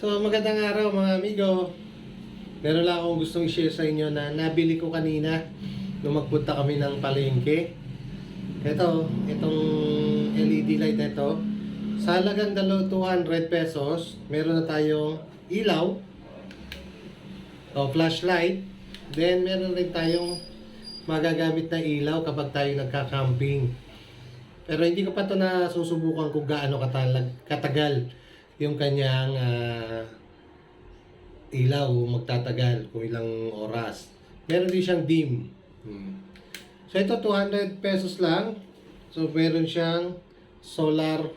So magandang araw mga amigo. Meron lang akong gustong i-share sa inyo na nabili ko kanina nung magpunta kami ng palengke. Itong LED light na ito. Sa halagang 200 pesos, meron na tayong ilaw o flashlight. Then meron rin tayong magagamit na ilaw kapag tayo nagka-camping. Pero hindi ko pa ito nasusubukan kung gaano katagal yung kanyang ilaw magtatagal kung ilang oras. Meron din siyang dim. So ito 200 pesos lang. So meron siyang solar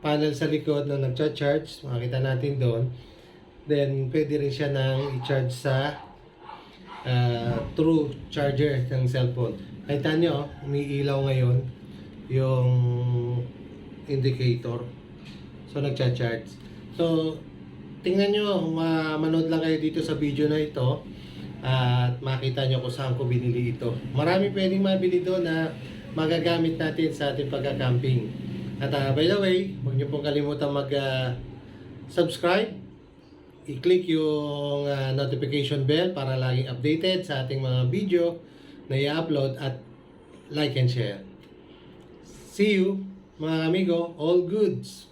panel sa likod na nagcha-charge. Makita natin doon. Then pwede rin siya nang i-charge sa true charger ng cellphone. Kita nyo, umiilaw ngayon yung indicator. So nagcha-charge. So tingnan nyo, manood lang kayo dito sa video na ito at makita nyo kung saan ko binili ito. Marami pwedeng mabili doon na magagamit natin sa ating pagka-camping. At by the way, huwag nyo pong kalimutan mag-subscribe. I-click yung notification bell para laging updated sa ating mga video na i-upload at like and share. See you mga amigo, all goods!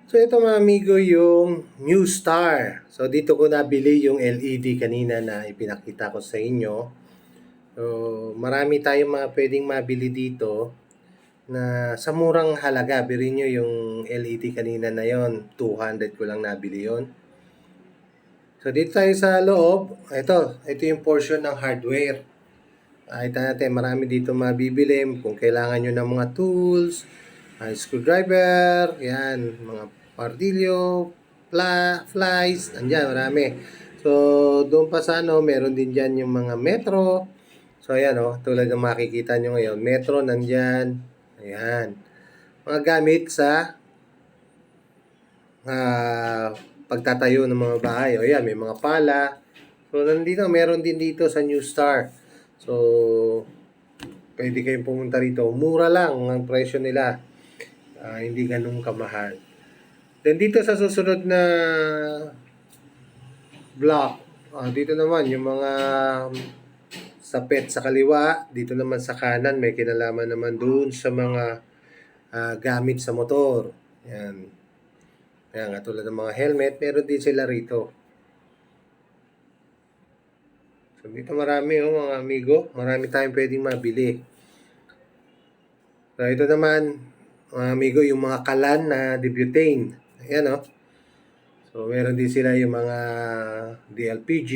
So ito mga amigo yung New Star. So dito ko nabili yung LED kanina na ipinakita ko sa inyo. So marami tayong mga pwedeng mabili dito na sa murang halaga. Birin nyo yung LED kanina na yon, 200 ko lang nabili yon. So dito tayo sa loob. Ito yung portion ng hardware. Kita natin marami dito mabibili kung kailangan nyo ng mga tools, screwdriver, yan, mga pardilyo, flies, andyan, marami. So, doon pa sa meron din dyan yung mga metro. So, ayan tulad ng makikita nyo ngayon, metro nandyan. Ayan. Mga gamit sa pagtatayo ng mga bahay. O yan, may mga pala. So, meron din dito sa New Star. So, pwede kayong pumunta rito. Mura lang ang presyo nila. Hindi ganun kamahal. Then dito sa susunod na block, dito naman yung mga sapet sa kaliwa, dito naman sa kanan may kinalaman naman doon sa mga gamit sa motor. Yan. Yan, tulad ng mga helmet, meron din sila rito. So dito marami mga amigo, marami tayong pwedeng mabili. So ito naman mga amigo, yung mga kalan na debutane. Ayan So, meron din sila yung mga DLPG.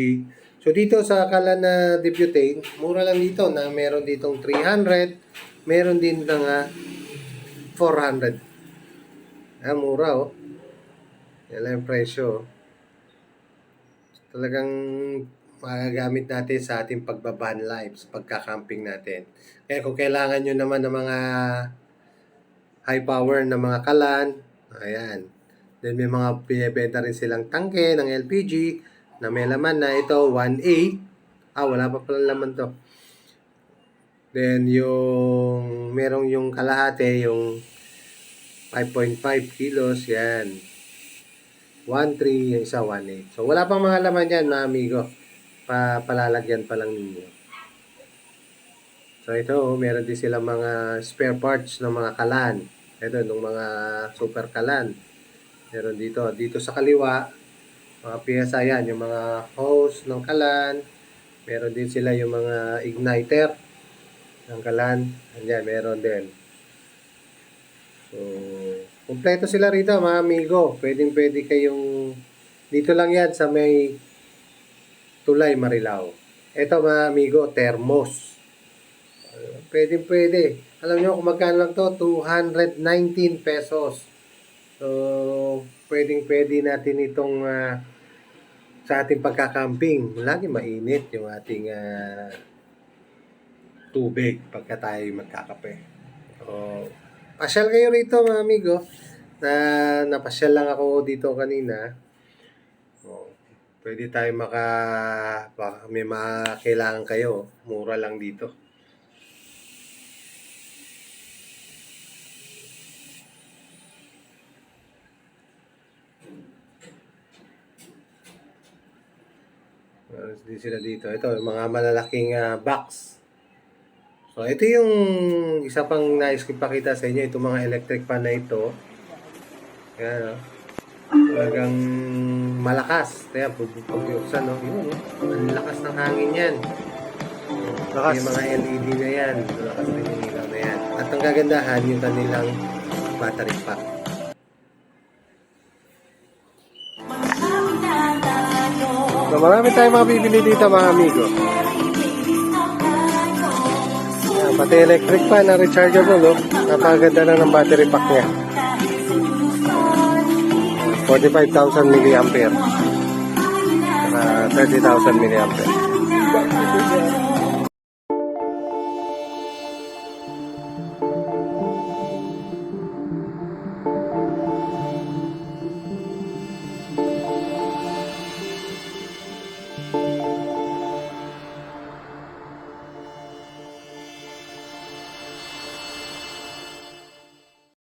So, dito sa kalan na debutane, mura lang dito na meron ditong 300, meron din na 400. Mura Yan lang yung presyo. Talagang magagamit natin sa ating pagbaban life, sa pagka-camping natin. Kaya kung kailangan nyo naman ng mga high power na mga kalan, ayan. Then may mga pinibenta rin silang tangke ng LPG na may laman na ito 1.8. Wala pa pala laman to. Then merong yung kalahati, yung 5.5 kilos, yan. 1.3, yung isa 1.8. So wala pang mga laman yan mga amigo. Palalagyan pa lang ninyo. So ito, meron din silang mga spare parts ng mga kalan. Ito, ng mga super kalan. Meron dito sa kaliwa, mga piyesa yan, yung mga hose ng kalan. Meron din sila yung mga igniter ng kalan. Andyan, meron din. So, kumpleto sila rito mga amigo. Pwede kayong, dito lang yan sa may Tulay, Marilao. Ito mga amigo, thermos. Pwede. Alam nyo kung magkano lang to? 219 pesos. So, pwede natin itong sa ating pagkakamping. Lagi mainit yung ating tubig pagka tayo magkakape. So, pasyal kayo rito mga amigo. Napasyal lang ako dito kanina. So, pwede tayo baka may makakailangan kayo. Mura lang dito. Di sila dito. Ito, yung mga malalaking box. So, ito yung isa pang nais ko ipakita sa inyo. Itong mga electric fan na ito. Ayan, talagang malakas. Kaya, pag-buksan, no? Yun, no? Ang lakas ng hangin yan. Lakas. Yung mga LED na yan. Malakas din yung ilaw na yan. At ang kagandahan, yung kanilang battery pack. So, marami tayong mga bibili dito mga amigo. Yan, pati electric fan na rechargeable, no? Napakaganda na ng battery pack niya. 45,000 mAh. 30,000 mAh.